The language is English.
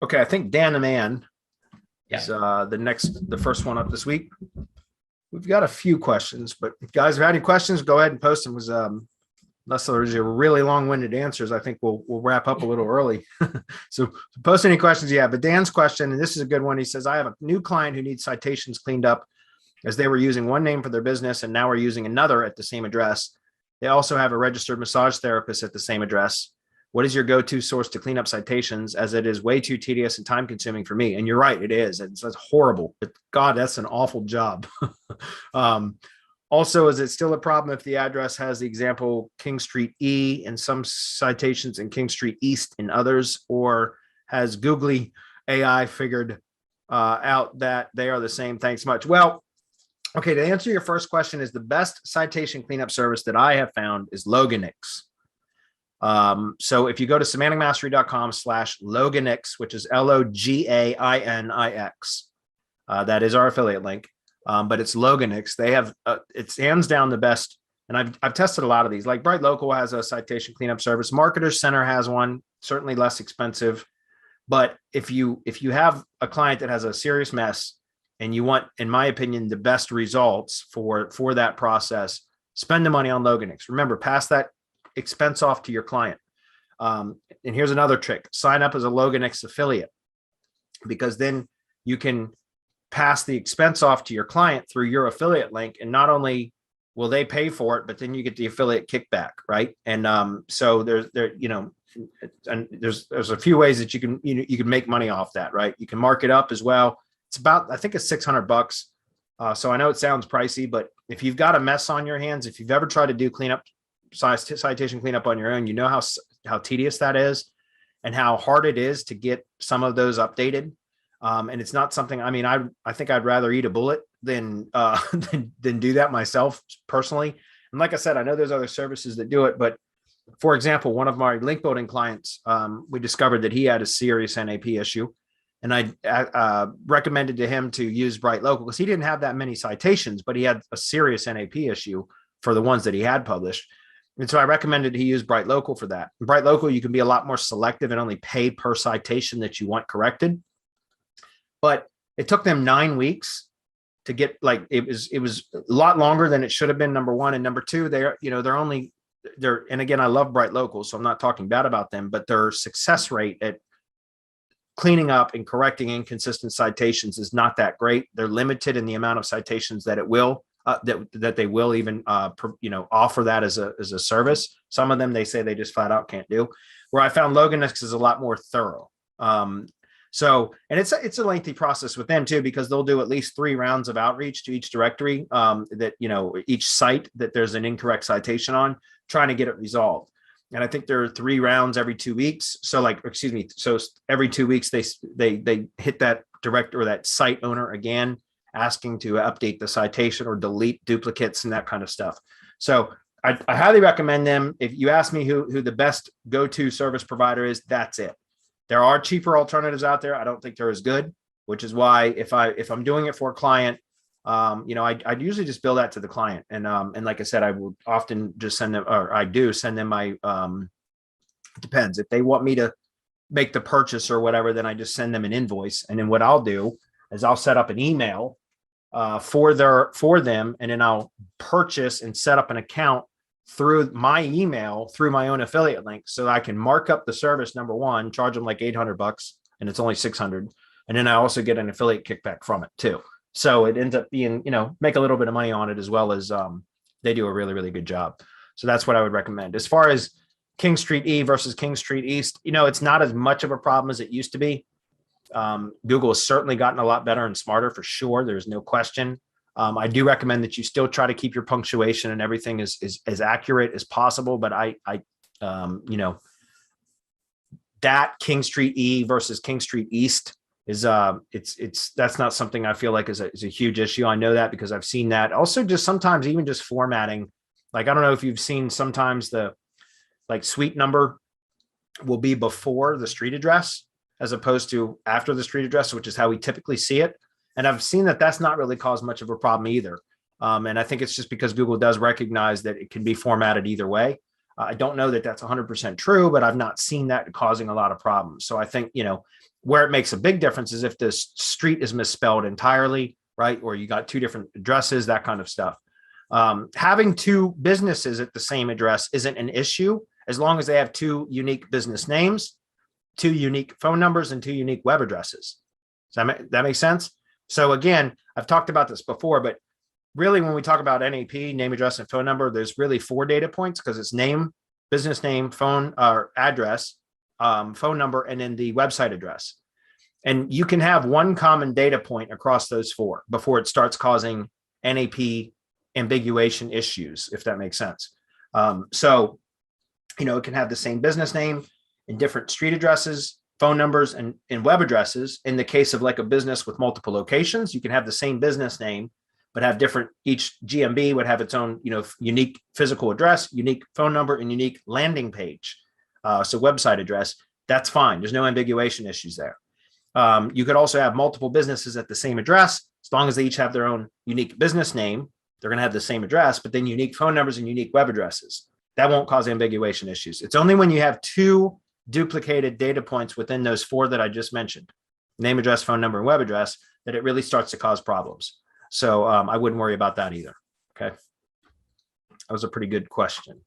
Okay, I think Dan the Man is Yeah. the first one up this week. We've got a few questions, but if you guys have any questions, go ahead and post them. Was unless there's a really long-winded answers, I think we'll wrap up a little early. So post any questions you have. But Dan's question, and this is a good one. He says, I have a new client who needs citations cleaned up as they were using one name for their business and now are using another at the same address. They also have a registered massage therapist at the same address. What is your go-to source to clean up citations, as it is way too tedious and time consuming for me? And you're right, it is. It's horrible. But God, that's an awful job. um, Also, is it still a problem if the address has the example King Street E in some citations and King Street East in others, or has googly AI figured out that they are the same? Thanks much. Well, okay, to answer your first question, is the best citation cleanup service that I have found is Loganix. So if you go to semanticmastery.com/Loganix, which is Logainix, that is our affiliate link. But it's Loganix. They have it's hands down the best. And I've tested a lot of these. Like BrightLocal has a citation cleanup service. Marketers Center has one, certainly less expensive. But if you have a client that has a serious mess and you want, in my opinion, the best results for that process, spend the money on Loganix. Remember, pass that expense off to your client. And here's another trick: sign up as a Loganix affiliate, because then you can pass the expense off to your client through your affiliate link, and not only will they pay for it, but then you get the affiliate kickback, right? And so there's a few ways that you can make money off that, right? You can mark it up as well. It's about, I think it's $600. So I know it sounds pricey, but if you've got a mess on your hands, if you've ever tried to do citation cleanup on your own, you know how tedious that is and how hard it is to get some of those updated. And it's not something, I mean, I think I'd rather eat a bullet than than do that myself personally. And like I said, I know there's other services that do it, but for example, one of my link building clients, we discovered that he had a serious NAP issue. And I recommended to him to use BrightLocal because he didn't have that many citations, but he had a serious NAP issue for the ones that he had published. And so I recommended he use BrightLocal for that. In BrightLocal, you can be a lot more selective and only pay per citation that you want corrected. But it took them 9 weeks to get, like, it was a lot longer than it should have been, number one. And number two, they're and again, I love BrightLocal, so I'm not talking bad about them, but their success rate at cleaning up and correcting inconsistent citations is not that great. They're limited in the amount of citations that it will that they will even offer that as a service. Some of them, they say they just flat out can't do. Where I found Loganix is a lot more thorough. So, and it's a lengthy process with them too, because they'll do at least 3 rounds of outreach to each directory, each site that there's an incorrect citation on, trying to get it resolved. And I think there are 3 rounds every 2 weeks. So so every 2 weeks they hit that director or that site owner again, asking to update the citation or delete duplicates and that kind of stuff. So I highly recommend them. If you ask me who the best go-to service provider is, that's it. There are cheaper alternatives out there. I don't think they're as good, which is why if I'm doing it for a client, I'd usually just bill that to the client. And like I said, I will often just send them, or I do send them my, it depends. If they want me to make the purchase or whatever, then I just send them an invoice. And then what I'll do is I'll set up an email for them, and then I'll purchase and set up an account through my email, through my own affiliate link, so I can mark up the service, number one, charge them like $800 and it's only 600. And then I also get an affiliate kickback from it too. So it ends up being, make a little bit of money on it, as well as they do a really, really good job. So that's what I would recommend. As far as King Street E versus King Street East, it's not as much of a problem as it used to be. Google has certainly gotten a lot better and smarter, for sure. There's no question. I do recommend that you still try to keep your punctuation and everything as accurate as possible. But that King Street E versus King Street East is that's not something I feel like is a huge issue. I know that because I've seen that. Also, just sometimes even just formatting. Like, I don't know if you've seen, sometimes the suite number will be before the street address as opposed to after the street address, which is how we typically see it. And I've seen that that's not really caused much of a problem either. And I think it's just because Google does recognize that it can be formatted either way. I don't know that that's 100% true, but I've not seen that causing a lot of problems. So I think, Where it makes a big difference is if the street is misspelled entirely, right? Or you got two different addresses, that kind of stuff. Having two businesses at the same address isn't an issue as long as they have two unique business names, two unique phone numbers, and two unique web addresses. Does that make sense? So again, I've talked about this before, but really when we talk about NAP, name, address, and phone number, there's really 4 data points because it's name, business name, phone or address, phone number, and then the website address. And you can have one common data point across those 4 before it starts causing NAP ambiguation issues, if that makes sense. So, it can have the same business name and different street addresses, phone numbers, and web addresses. In the case of like a business with multiple locations, you can have the same business name, but have different, each GMB would have its own, unique physical address, unique phone number, and unique landing page. So website address, that's fine. There's no ambiguation issues there. You could also have multiple businesses at the same address, as long as they each have their own unique business name, they're going to have the same address, but then unique phone numbers and unique web addresses. That won't cause ambiguation issues. It's only when you have 2 duplicated data points within those 4 that I just mentioned, name, address, phone number, and web address, that it really starts to cause problems. So I wouldn't worry about that either. Okay. That was a pretty good question.